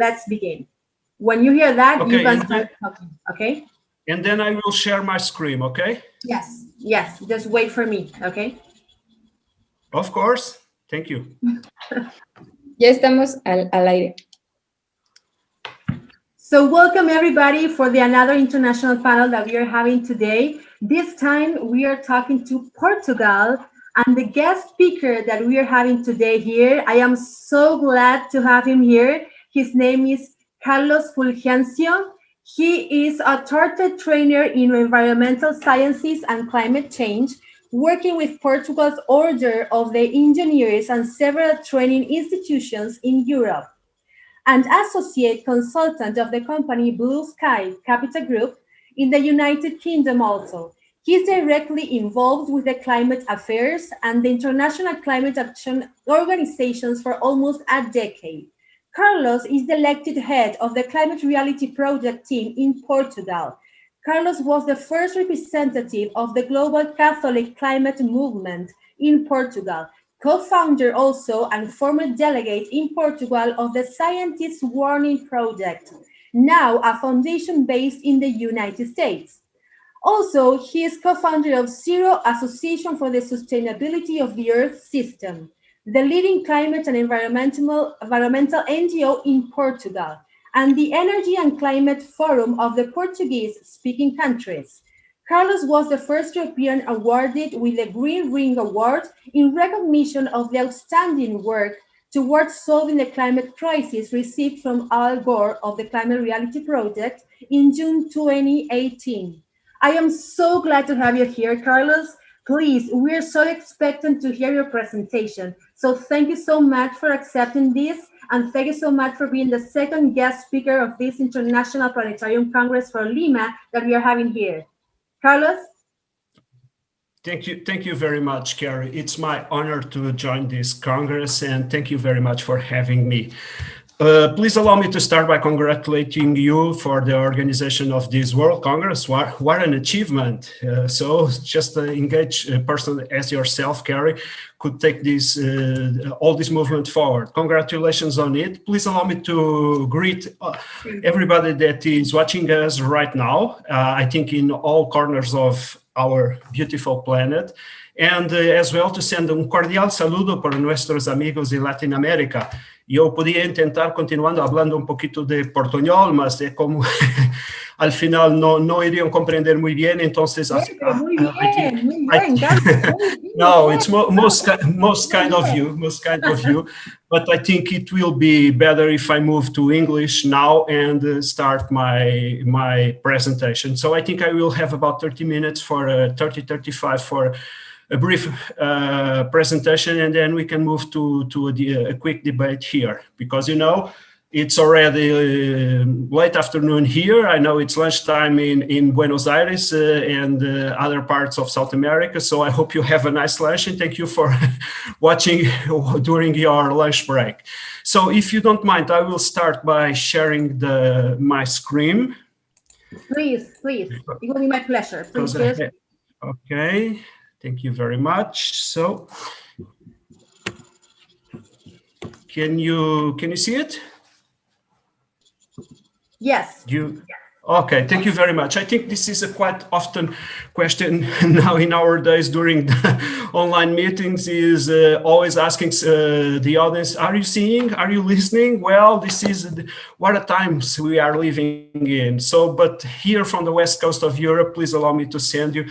let's begin. When you hear that, okay, you can start talking, okay? And then I will share my screen, okay? Yes, yes, just wait for me, okay? Of course, thank you. Ya estamos al aire. So welcome everybody for another international panel that we are having today. This time we are talking to Portugal, and the guest speaker that we are having today here, I am so glad to have him here. His name is Carlos Fulgencio. He is a chartered trainer in environmental sciences and climate change, working with Portugal's Order of the Engineers and several training institutions in Europe, and associate consultant of the company Blue Sky Capital Group in the United Kingdom also. He's directly involved with the climate affairs and the international climate action organizations for almost a decade. Carlos is the elected head of the Climate Reality Project team in Portugal. Carlos was the first representative of the Global Catholic Climate Movement in Portugal, co-founder also and former delegate in Portugal of the Scientists Warning Project, now a foundation based in the United States. Also, he is co-founder of Zero Association for the Sustainability of the Earth System, the leading climate and environmental NGO in Portugal, and the Energy and Climate Forum of the Portuguese-speaking countries. Carlos was the first European awarded with the Green Ring Award in recognition of the outstanding work towards solving the climate crisis received from Al Gore of the Climate Reality Project in June 2018. I am so glad to have you here, Carlos. Please, we're so expectant to hear your presentation. So thank you so much for accepting this, and thank you so much for being the second guest speaker of this International Planetarium Congress for Lima that we are having here. Carlos? Thank you very much, Carrie. It's my honor to join this Congress, and thank you very much for having me. Please allow me to start by congratulating you for the organization of this World Congress. What an achievement. So just an engaged person as yourself, Carrie, could take this all this movement forward. Congratulations on it. Please allow me to greet everybody that is watching us right now, I think in all corners of our beautiful planet, and as well to send un cordial saludo para nuestros amigos de Latinoamérica. Yo podía intentar continuando hablando un poquito de portuñol, mas como al final no irían comprender muy bien, entonces Muy bien, muy bien. no, it's most kind of you, but I think it will be better if I move to English now and start my presentation. So I think I will have about 30 minutes for 35 for a brief presentation, and then we can move to a quick debate here, because it's already late afternoon here. I know it's lunchtime in Buenos Aires and other parts of South America. So I hope you have a nice lunch, and thank you for watching during your lunch break. So if you don't mind, I will start by sharing my screen. Please, it will be my pleasure. Please. Okay, thank you very much. So can you see it? Yes. Okay, thank you very much. I think this is a quite often question now in our days during the online meetings, is always asking the audience, are you seeing, are you listening? Well, this is what a times we are living in. So, but here from the West Coast of Europe, please allow me to send you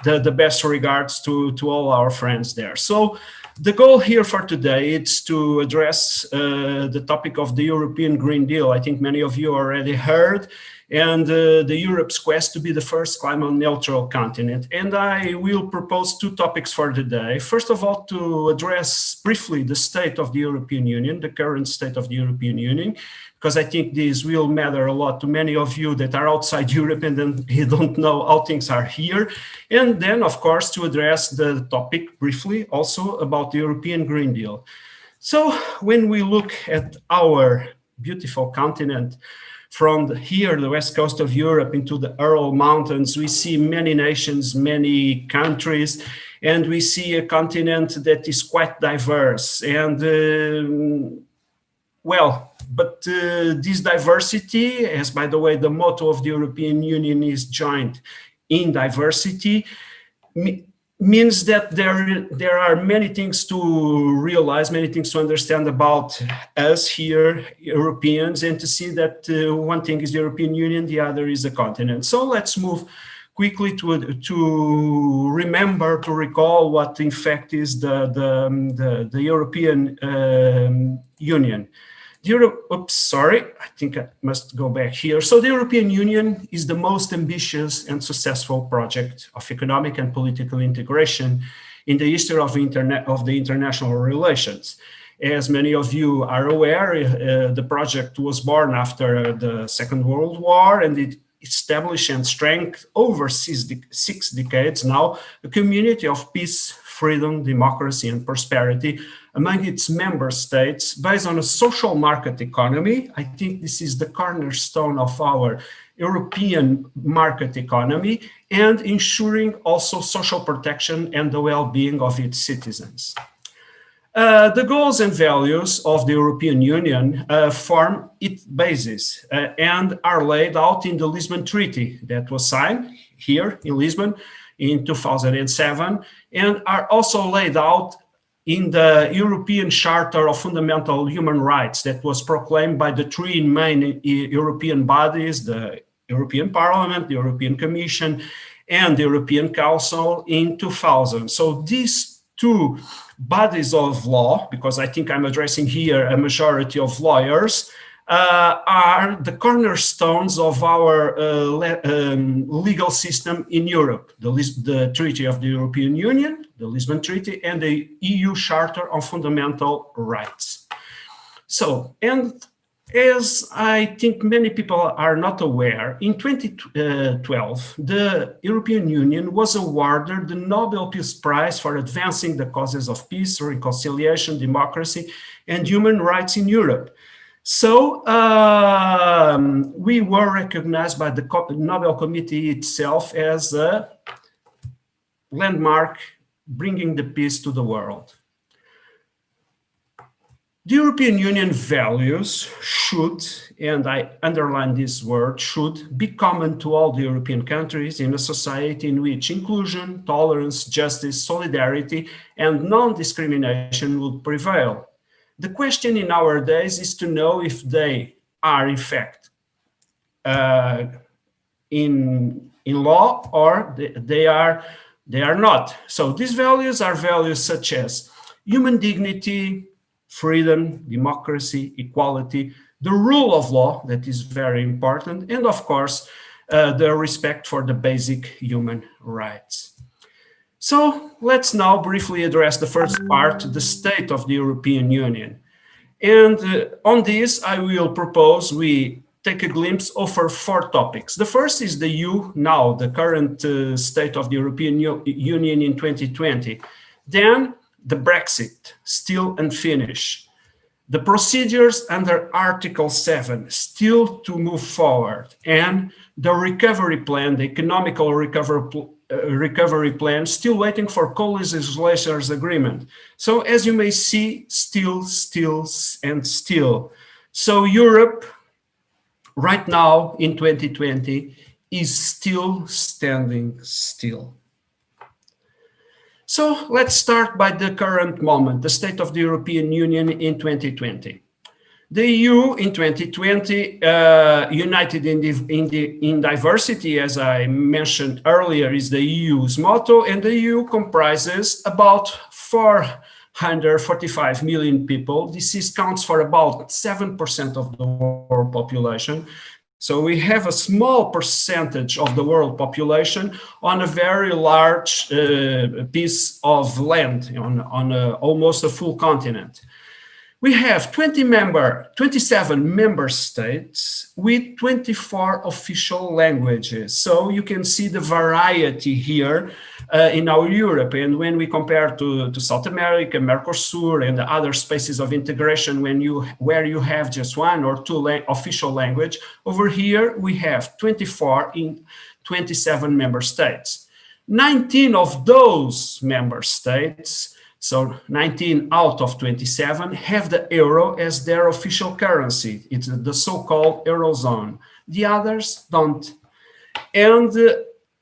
the best regards to all our friends there. So the goal here for today is to address the topic of the European Green Deal. I think many of you already heard, and the Europe's quest to be the first climate neutral continent. And I will propose two topics for today. First of all, to address briefly the state of the European Union, the current state of the European Union, because I think this will matter a lot to many of you that are outside Europe and then you don't know how things are here. And then, of course, to address the topic briefly also about the European Green Deal. So when we look at our beautiful continent, from the west coast of Europe into the Ural Mountains, we see many nations, many countries, and we see a continent that is quite diverse. And well, But this diversity, as by the way, the motto of the European Union is joined in diversity, means that there are many things to realize, many things to understand about us here, Europeans, and to see that one thing is the European Union, the other is the continent. So let's move quickly to remember, to recall what in fact is the European Union. I think I must go back here. So the European Union is the most ambitious and successful project of economic and political integration in the history of the international relations. As many of you are aware, the project was born after the Second World War, and it established and strengthened over 6 decades now a community of peace, freedom, democracy, and prosperity among its member states based on a social market economy. I think this is the cornerstone of our European market economy, and ensuring also social protection and the well-being of its citizens. The goals and values of the European Union form its basis and are laid out in the Lisbon Treaty that was signed here in Lisbon in 2007, and are also laid out in the European Charter of Fundamental Human Rights that was proclaimed by the 3 main European bodies, the European Parliament, the European Commission, and the European Council in 2000. So these 2 bodies of law, because I think I'm addressing here a majority of lawyers, are the cornerstones of our legal system in Europe. The Treaty of the European Union, the Lisbon Treaty, and the EU Charter on Fundamental Rights. So, and as I think many people are not aware, in 2012, the European Union was awarded the Nobel Peace Prize for advancing the causes of peace, reconciliation, democracy, and human rights in Europe. So we were recognized by the Nobel Committee itself as a landmark bringing the peace to the world. The European Union values should, and I underline this word, should be common to all the European countries in a society in which inclusion, tolerance, justice, solidarity, and non-discrimination would prevail. The question in our days is to know if they are in fact in law or they are not. So these values are values such as human dignity, freedom, democracy, equality, the rule of law, that is very important, and of course, the respect for the basic human rights. So let's now briefly address the first part, the state of the European Union. And on this, I will propose we take a glimpse over 4 topics. The first is the EU now, the current state of the European Union in 2020. Then the Brexit, still unfinished. The procedures under Article 7, still to move forward. And the recovery plan, the economical recovery plan, still waiting for co-legislators' agreement. So as you may see, still, and still. So Europe, right now in 2020, is still standing still. So let's start by the current moment, the state of the European Union in 2020. The EU in 2020, united in diversity, as I mentioned earlier, is the EU's motto, and the EU comprises about 445 million people. This counts for about 7% of the world population. So we have a small percentage of the world population on a very large piece of land, on almost a full continent. We have 27 member states with 24 official languages. So you can see the variety here in our Europe. And when we compare to South America, Mercosur, and the other spaces of integration, where you have just 1 or 2 official language, over here we have 24 in 27 member states. 19 of those member states So 19 out of 27 have the euro as their official currency. It's the so-called Eurozone. The others don't. And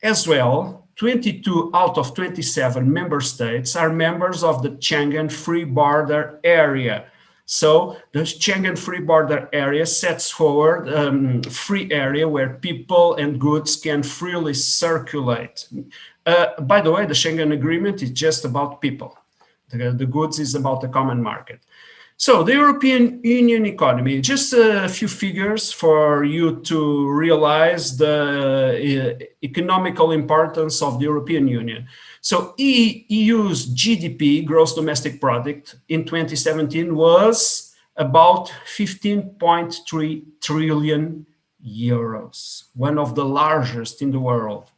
as well, 22 out of 27 member states are members of the Schengen Free Border Area. So the Schengen Free Border Area sets forward a free area where people and goods can freely circulate. By the way, the Schengen Agreement is just about people. The goods is about the common market. So the European Union economy, just a few figures for you to realize the economical importance of the European Union. So EU's GDP, gross domestic product, in 2017 was about 15.3 trillion euros, one of the largest in the world.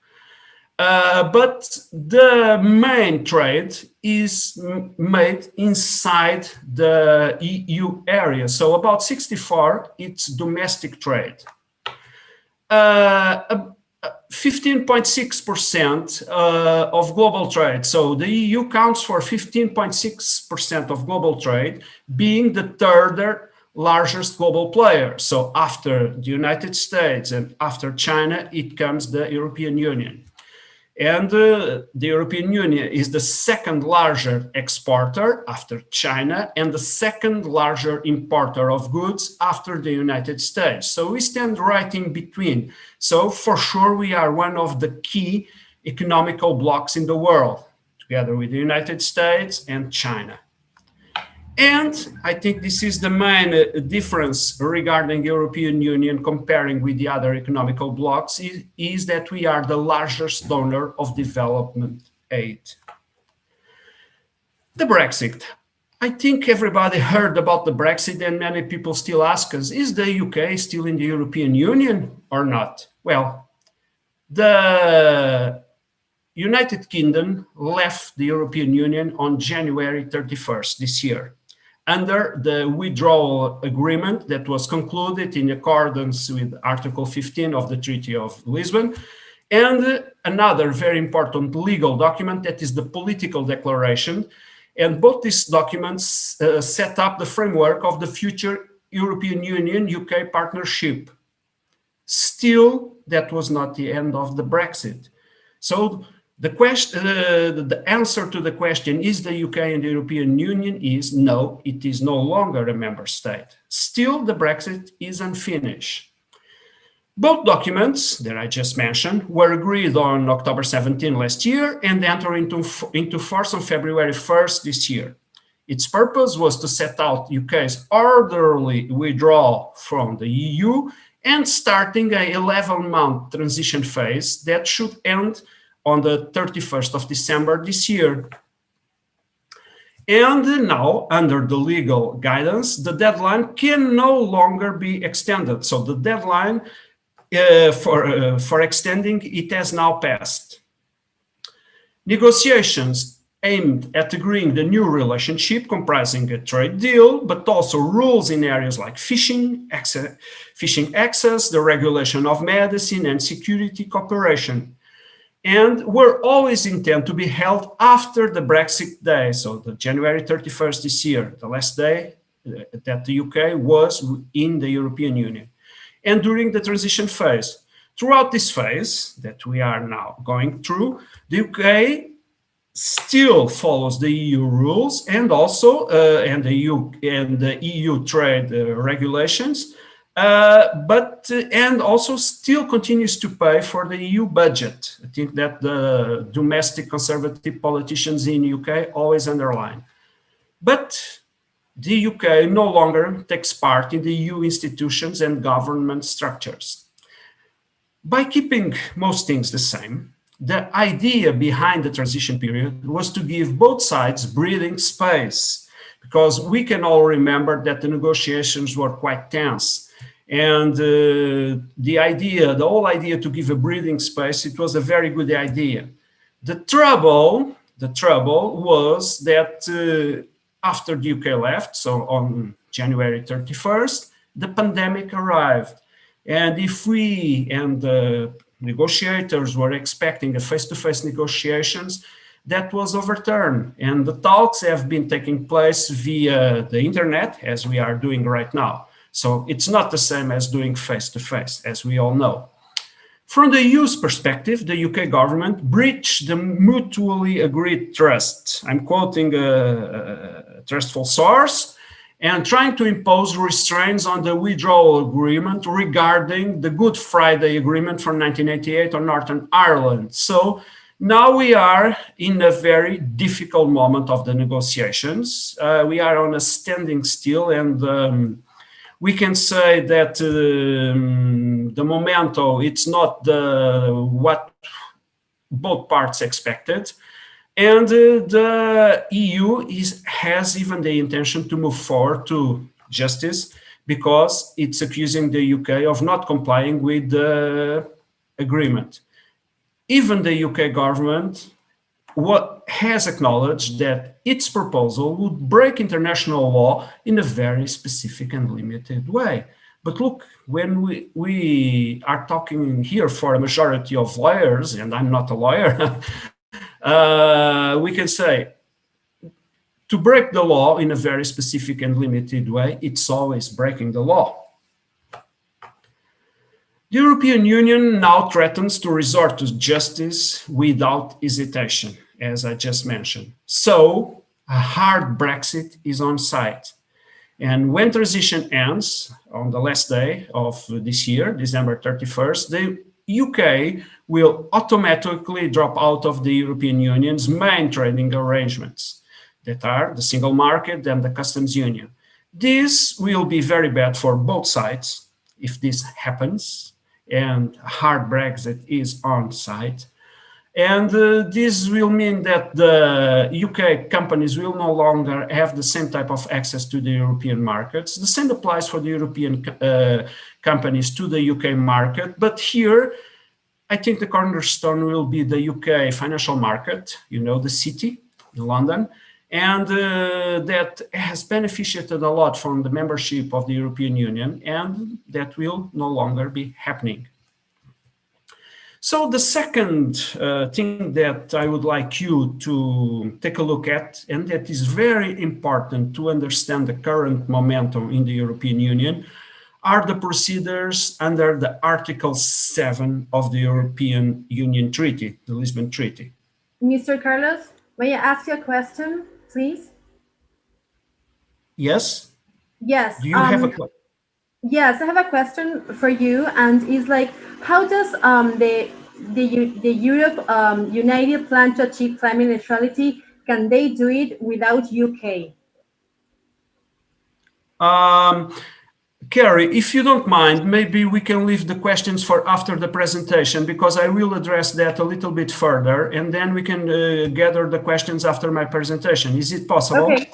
But the main trade is made inside the EU area. So about 64, it's domestic trade. 15.6% of global trade. So the EU counts for 15.6% of global trade, being the third largest global player. So after the United States and after China, it comes the European Union. And the European Union is the second largest exporter after China and the second largest importer of goods after the United States. So we stand right in between. So for sure, we are one of the key economical blocks in the world, together with the United States and China. And I think this is the main difference regarding European Union comparing with the other economical blocks is that we are the largest donor of development aid. The Brexit. I think everybody heard about the Brexit and many people still ask us, is the UK still in the European Union or not? Well, the United Kingdom left the European Union on January 31st this year, under the withdrawal agreement that was concluded in accordance with Article 15 of the Treaty of Lisbon, and another very important legal document that is the political declaration. And both these documents set up the framework of the future European Union-UK partnership. Still, that was not the end of the Brexit. So the answer to the question, is the UK in the European Union, is no, it is no longer a member state. Still, the Brexit is unfinished. Both documents that I just mentioned were agreed on October 17 last year and entered into force on February 1st this year. Its purpose was to set out UK's orderly withdrawal from the EU and starting a 11-month transition phase that should end on the 31st of December this year. And now, under the legal guidance, the deadline can no longer be extended. So the deadline for extending it has now passed. Negotiations aimed at agreeing the new relationship comprising a trade deal, but also rules in areas like fishing access, the regulation of medicine and security cooperation, and were always intended to be held after the Brexit day, so the January 31st this year, the last day that the UK was in the European Union, and during the transition phase. Throughout this phase that we are now going through, the UK still follows the EU rules and also and the EU trade regulations, and also still continues to pay for the EU budget. I think that the domestic conservative politicians in the UK always underline. But the UK no longer takes part in the EU institutions and government structures. By keeping most things the same, the idea behind the transition period was to give both sides breathing space, because we can all remember that the negotiations were quite tense. And the whole idea to give a breathing space, it was a very good idea. The trouble was that after the UK left, so on January 31st, the pandemic arrived. And if we and the negotiators were expecting a face-to-face negotiations, that was overturned. And the talks have been taking place via the internet, as we are doing right now. So it's not the same as doing face-to-face, as we all know. From the EU's perspective, the UK government breached the mutually agreed trust. I'm quoting a trustful source, and trying to impose restraints on the withdrawal agreement regarding the Good Friday Agreement from 1988 on Northern Ireland. So now we are in a very difficult moment of the negotiations. We are on a standing still, and we can say that the momento, it's not what both parts expected. And the EU has even the intention to move forward to justice because it's accusing the UK of not complying with the agreement. Even the UK government has acknowledged that its proposal would break international law in a very specific and limited way. But look, when we are talking here for a majority of lawyers, and I'm not a lawyer, we can say to break the law in a very specific and limited way, it's always breaking the law. The European Union now threatens to resort to justice without hesitation, as I just mentioned. So a hard Brexit is on site. And when transition ends on the last day of this year, December 31st, the UK will automatically drop out of the European Union's main trading arrangements that are the single market and the customs union. This will be very bad for both sides if this happens and hard Brexit is on site. And this will mean that the UK companies will no longer have the same type of access to the European markets. The same applies for the European companies to the UK market. But here, I think the cornerstone will be the UK financial market, you know, the city in London, and that has benefited a lot from the membership of the European Union, and that will no longer be happening. So the second thing that I would like you to take a look at, and that is very important to understand the current momentum in the European Union, are the procedures under the Article 7 of the European Union Treaty, the Lisbon Treaty. Mr. Carlos, may I ask you a question, please? Yes? Yes. Do you have a question? Yes, I have a question for you, and it's like, how does the Europe United plan to achieve climate neutrality? Can they do it without UK? Carrie, if you don't mind, maybe we can leave the questions for after the presentation, because I will address that a little bit further, and then we can gather the questions after my presentation. Is it possible? Okay.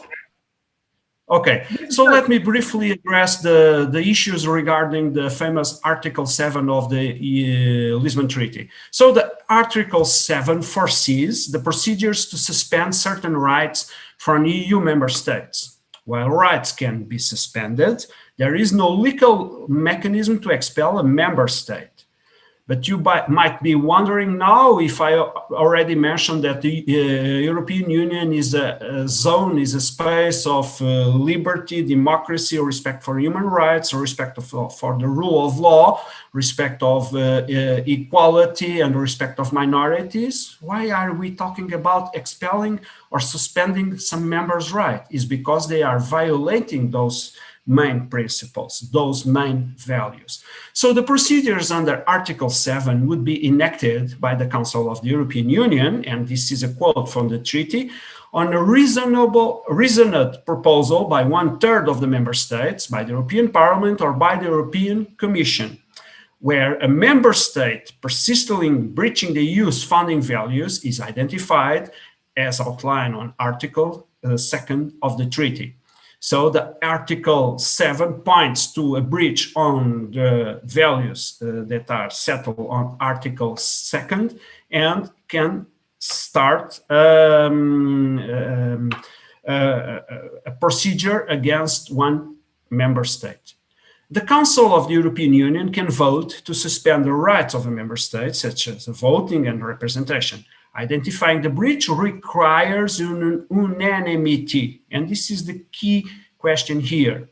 Okay, so let me briefly address the issues regarding the famous Article 7 of the Lisbon Treaty. So the Article 7 foresees the procedures to suspend certain rights from EU member states. While rights can be suspended, there is no legal mechanism to expel a member state. But you might be wondering now if I already mentioned that the European Union is a zone, is a space of liberty, democracy, respect for human rights, respect for the rule of law, respect of equality, and respect of minorities. Why are we talking about expelling or suspending some members' rights? It's because they are violating those main principles, those main values. So the procedures under Article 7 would be enacted by the Council of the European Union, and this is a quote from the treaty, on a reasoned proposal by 1/3 of the member states, by the European Parliament, or by the European Commission, where a member state persistently breaching the EU's founding values is identified as outlined on Article 2 of the treaty. So the Article 7 points to a breach on the values that are settled on Article 2 and can start a procedure against one member state. The Council of the European Union can vote to suspend the rights of a member state, such as voting and representation. Identifying the breach requires unanimity, and this is the key question here,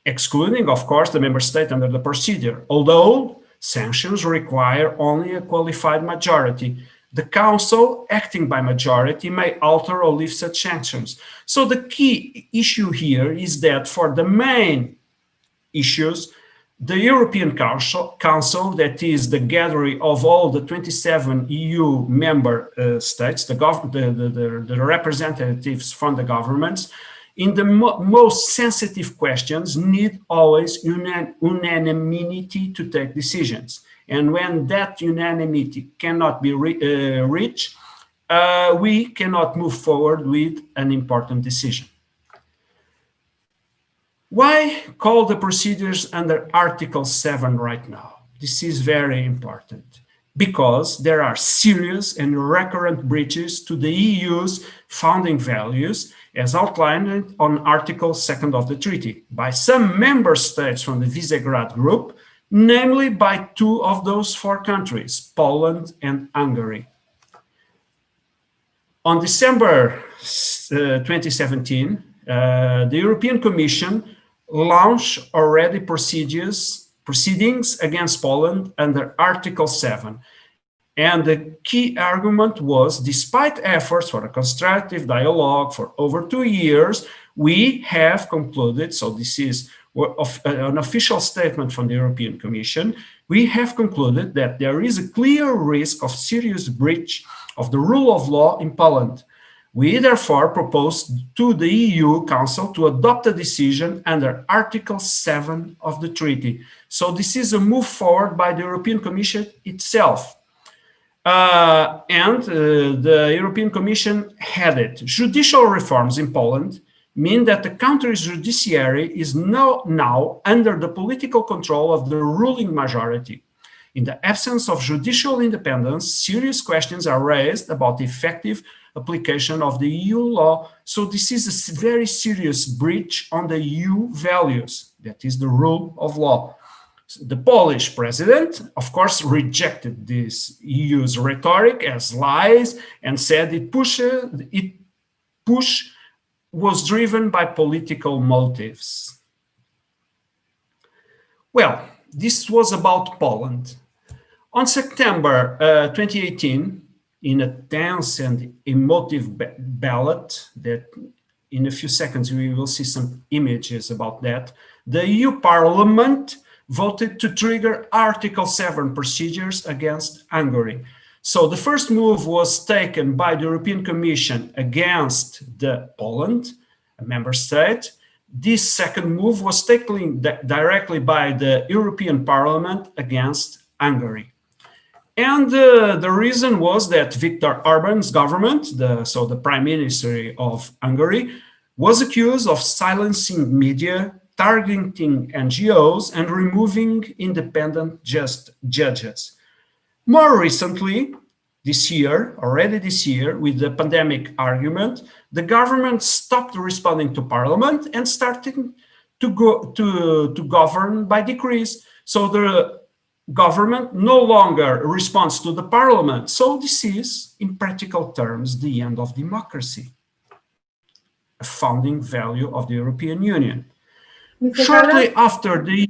excluding, of course, the member state under the procedure. Although sanctions require only a qualified majority, the Council, acting by majority, may alter or lift such sanctions. So the key issue here is that for the main issues, the European Council, that is the gathering of all the 27 EU member states, the representatives from the governments, in the most sensitive questions, need always unanimity to take decisions. And when that unanimity cannot be reached, we cannot move forward with an important decision. Why call the procedures under Article 7 right now? This is very important because there are serious and recurrent breaches to the EU's founding values as outlined on Article 2 of the treaty by some member states from the Visegrad Group, namely by 2 of those 4 countries, Poland and Hungary. On December 2017, the European Commission launched already proceedings against Poland under Article 7. And the key argument was, despite efforts for a constructive dialogue for over 2 years, we have concluded, so this is an official statement from the European Commission, we have concluded that there is a clear risk of serious breach of the rule of law in Poland. We therefore propose to the EU Council to adopt a decision under Article 7 of the treaty. So this is a move forward by the European Commission itself. The European Commission headed, judicial reforms in Poland mean that the country's judiciary is now under the political control of the ruling majority. In the absence of judicial independence, serious questions are raised about the effective application of the EU law. So this is a very serious breach on the EU values, that is the rule of law. The Polish president, of course, rejected this EU's rhetoric as lies and said its push was driven by political motives. Well, this was about Poland. On September 2018, in a tense and emotive ballot that in a few seconds we will see some images about that, the EU Parliament voted to trigger Article 7 procedures against Hungary. So the first move was taken by the European Commission against Poland, a member state. This second move was taken directly by the European Parliament against Hungary. And the reason was that Viktor Orban's government, so the Prime Minister of Hungary, was accused of silencing media, targeting NGOs, and removing independent judges. More recently, already this year, with the pandemic argument, the government stopped responding to Parliament and started to govern by decrees. So the government no longer responds to the Parliament. So this is, in practical terms, the end of democracy, a founding value of the European Union. Mr. Shortly Carlos, after the...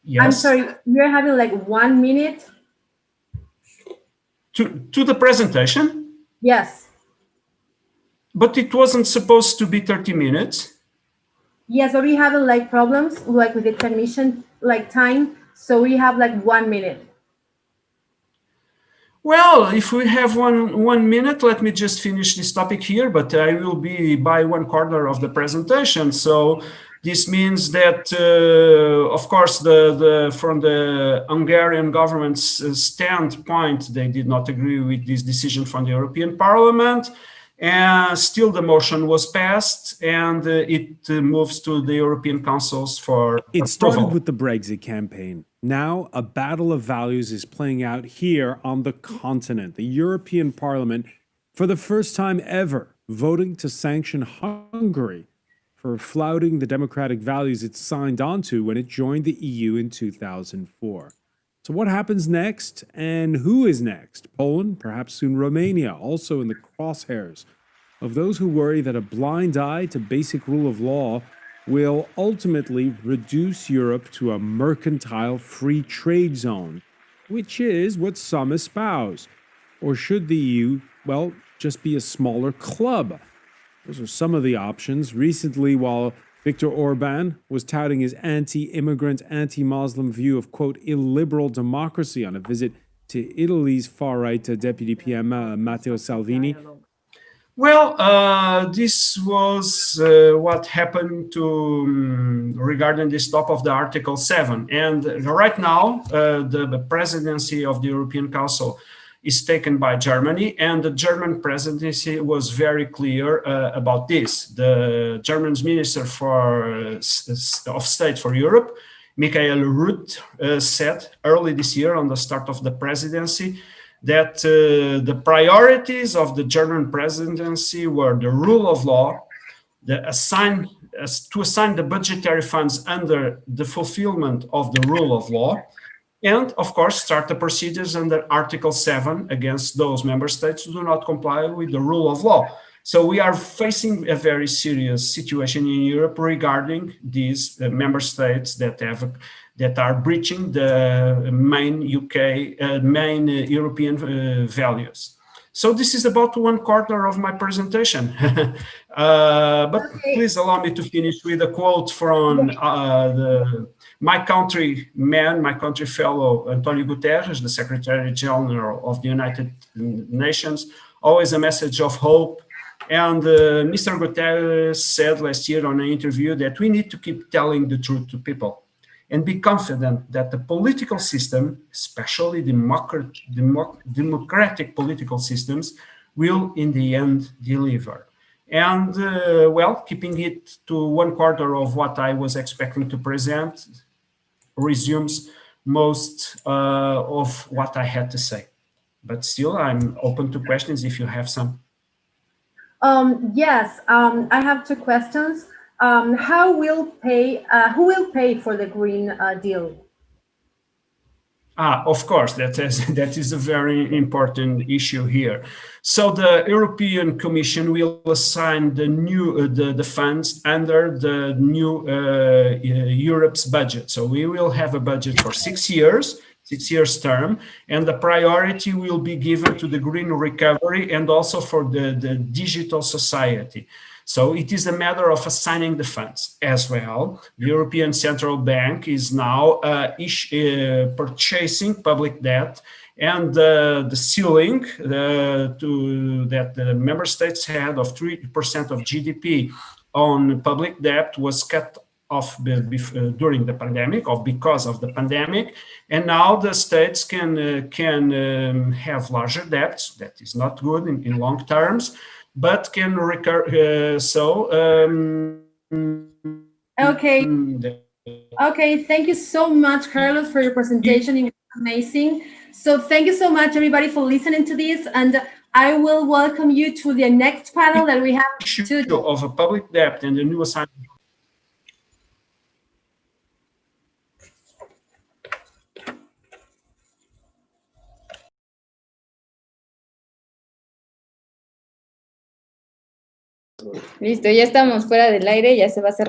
Yes? I'm sorry, we're having like 1 minute. To the presentation? Yes. But it wasn't supposed to be 30 minutes. Yes, but we have like problems like with the transmission like time. So we have like 1 minute. Well, if we have one minute, let me just finish this topic here, but I will be by 1/4 of the presentation. So this means that, of course, from the Hungarian government's standpoint, they did not agree with this decision from the European Parliament. And still the motion was passed and it moves to the European Councils for It started approval. with the Brexit campaign. Now a battle of values is playing out here on the continent. The European Parliament, for the first time ever, voting to sanction Hungary for flouting the democratic values it signed onto when it joined the EU in 2004. So what happens next, and who is next? Poland, perhaps soon Romania, also in the crosshairs of those who worry that a blind eye to basic rule of law will ultimately reduce Europe to a mercantile free trade zone, which is what some espouse. Or should the EU, well, just be a smaller club? Those are some of the options. Recently, while Viktor Orban was touting his anti-immigrant, anti-Muslim view of, quote, illiberal democracy on a visit to Italy's far-right Deputy PM Matteo Salvini. Well, this was what happened to regarding the stop of the Article 7. And right now, the presidency of the European Council is taken by Germany, and the German presidency was very clear about this. The German's Minister of State for Europe, Michael Rutte, said early this year on the start of the presidency that the priorities of the German presidency were the rule of law, to assign the budgetary funds under the fulfillment of the rule of law, and of course start the procedures under Article 7 against those member states who do not comply with the rule of law. So we are facing a very serious situation in Europe regarding these member states that are breaching the main European values. So this is about 1/4 of my presentation. But Okay. please allow me to finish with a quote from my country fellow, Antonio Guterres, the Secretary General of the United Nations, always a message of hope. And Mr. Guterres said last year on an interview that we need to keep telling the truth to people and be confident that the political system, especially democratic political systems, will in the end deliver. And well, keeping it to 1/4 of what I was expecting to present resumes most of what I had to say. But still, I'm open to questions if you have some. Yes, I have two questions. Who will pay for the Green Deal? Of course, that is a very important issue here. So the European Commission will assign the new the funds under the new Europe's budget. So we will have a budget for 6 years. 6 years term, and the priority will be given to the green recovery and also for the digital society. So it is a matter of assigning the funds as well. The European Central Bank is now purchasing public debt, and the ceiling that the member states had of 3% of GDP on public debt was cut off during the pandemic or because of the pandemic, and now the states can have larger debts. That is not good in long terms, but can recur. Okay. Okay. Thank you so much, Carlos, for your presentation. It was amazing. So thank you so much, everybody, for listening to this, and I will welcome you to the next panel that we have issue of a public debt and the new assignment. Listo, ya estamos fuera del aire, ya se va a cerrar.